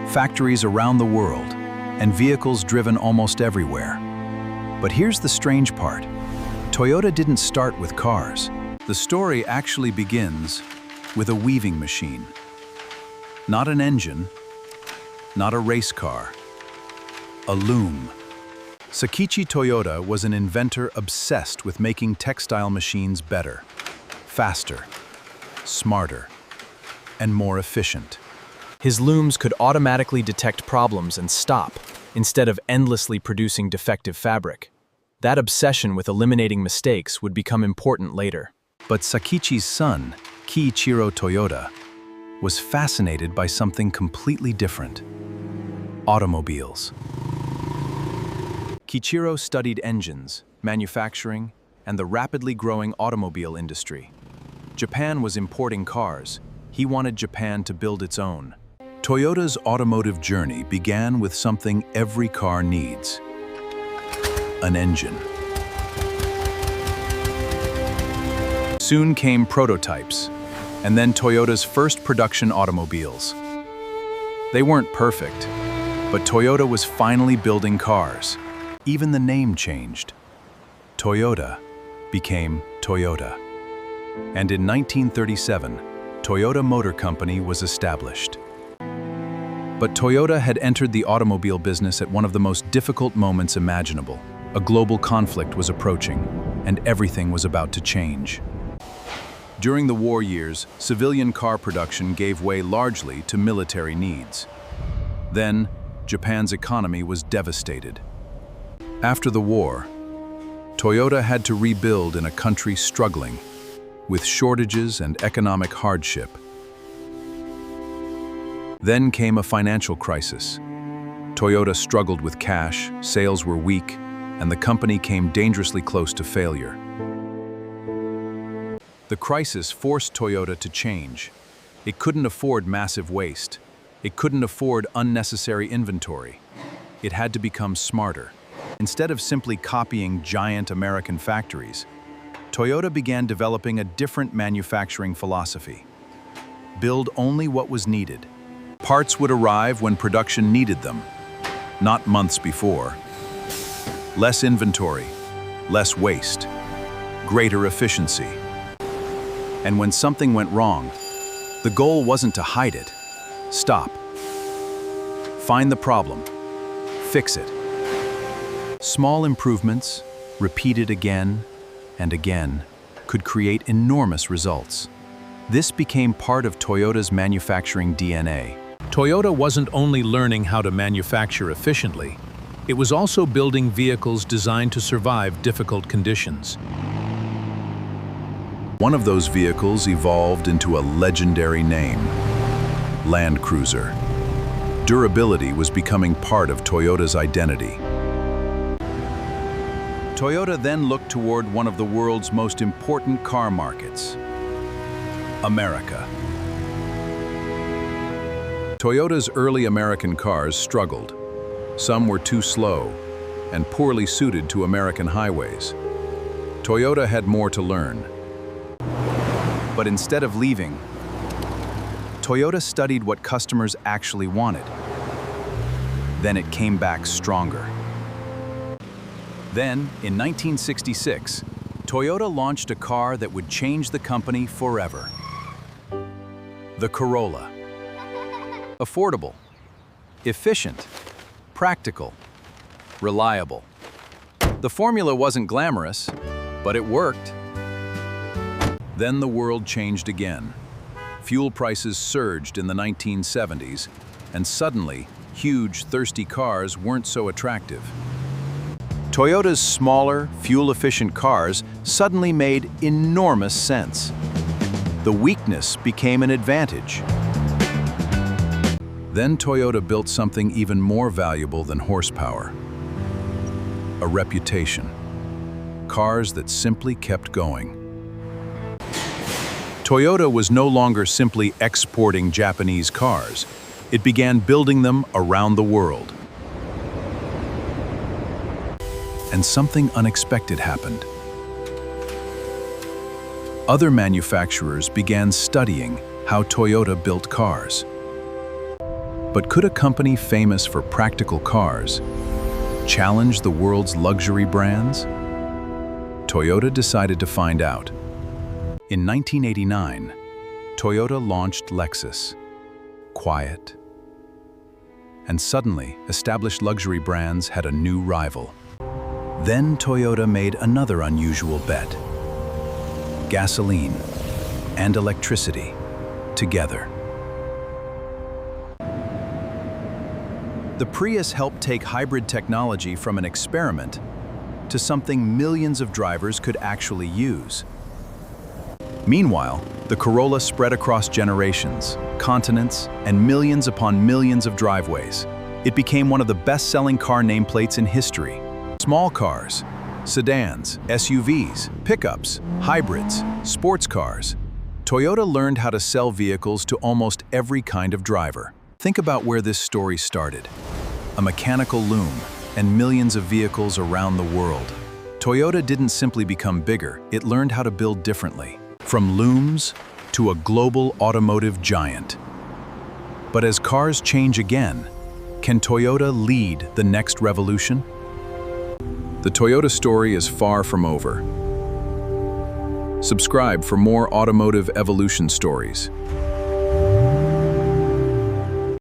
factories around the world, and vehicles driven almost everywhere. But here's the strange part. Toyota didn't start with cars. The story actually begins with a weaving machine. Not an engine, not a race car, a loom. Sakichi Toyoda was an inventor obsessed with making textile machines better, faster, smarter, and more efficient. His looms could automatically detect problems and stop, instead of endlessly producing defective fabric. That obsession with eliminating mistakes would become important later. But Sakichi's son, Kiichiro Toyoda, was fascinated by something completely different: automobiles. Kiichiro studied engines, manufacturing, and the rapidly growing automobile industry. Japan was importing cars. He wanted Japan to build its own. Toyota's automotive journey began with something every car needs: an engine. Soon came prototypes, and then Toyota's first production automobiles. They weren't perfect, but Toyota was finally building cars. Even the name changed. Toyota became Toyota. And in 1937, Toyota Motor Company was established. But Toyota had entered the automobile business at one of the most difficult moments imaginable. A global conflict was approaching, and everything was about to change. During the war years, civilian car production gave way largely to military needs. Then, Japan's economy was devastated. After the war, Toyota had to rebuild in a country struggling, with shortages and economic hardship. Then came a financial crisis. Toyota struggled with cash, sales were weak, and the company came dangerously close to failure. The crisis forced Toyota to change. It couldn't afford massive waste. It couldn't afford unnecessary inventory. It had to become smarter. Instead of simply copying giant American factories, Toyota began developing a different manufacturing philosophy. Build only what was needed. Parts would arrive when production needed them, not months before. Less inventory, less waste, greater efficiency. And when something went wrong, the goal wasn't to hide it. Stop. Find the problem. Fix it. Small improvements, repeated again and again, could create enormous results. This became part of Toyota's manufacturing DNA. Toyota wasn't only learning how to manufacture efficiently, it was also building vehicles designed to survive difficult conditions. One of those vehicles evolved into a legendary name: Land Cruiser. Durability was becoming part of Toyota's identity. Toyota then looked toward one of the world's most important car markets: America. Toyota's early American cars struggled. Some were too slow and poorly suited to American highways. Toyota had more to learn. But instead of leaving, Toyota studied what customers actually wanted. Then it came back stronger. Then, in 1966, Toyota launched a car that would change the company forever: the Corolla. Affordable, efficient, practical, reliable. The formula wasn't glamorous, but it worked. Then the world changed again. Fuel prices surged in the 1970s, and suddenly, huge, thirsty cars weren't so attractive. Toyota's smaller, fuel-efficient cars suddenly made enormous sense. The weakness became an advantage. Then Toyota built something even more valuable than horsepower: a reputation. Cars that simply kept going. Toyota was no longer simply exporting Japanese cars. It began building them around the world. And something unexpected happened. Other manufacturers began studying how Toyota built cars. But could a company famous for practical cars challenge the world's luxury brands? Toyota decided to find out. In 1989, Toyota launched Lexus. Quiet. And suddenly, established luxury brands had a new rival. Then Toyota made another unusual bet. Gasoline and electricity together. The Prius helped take hybrid technology from an experiment to something millions of drivers could actually use. Meanwhile, the Corolla spread across generations, continents, and millions upon millions of driveways. It became one of the best-selling car nameplates in history. Small cars, sedans, SUVs, pickups, hybrids, sports cars. Toyota learned how to sell vehicles to almost every kind of driver. Think about where this story started. A mechanical loom and millions of vehicles around the world. Toyota didn't simply become bigger, it learned how to build differently. From looms to a global automotive giant. But as cars change again, can Toyota lead the next revolution? The Toyota story is far from over. Subscribe for more automotive evolution stories.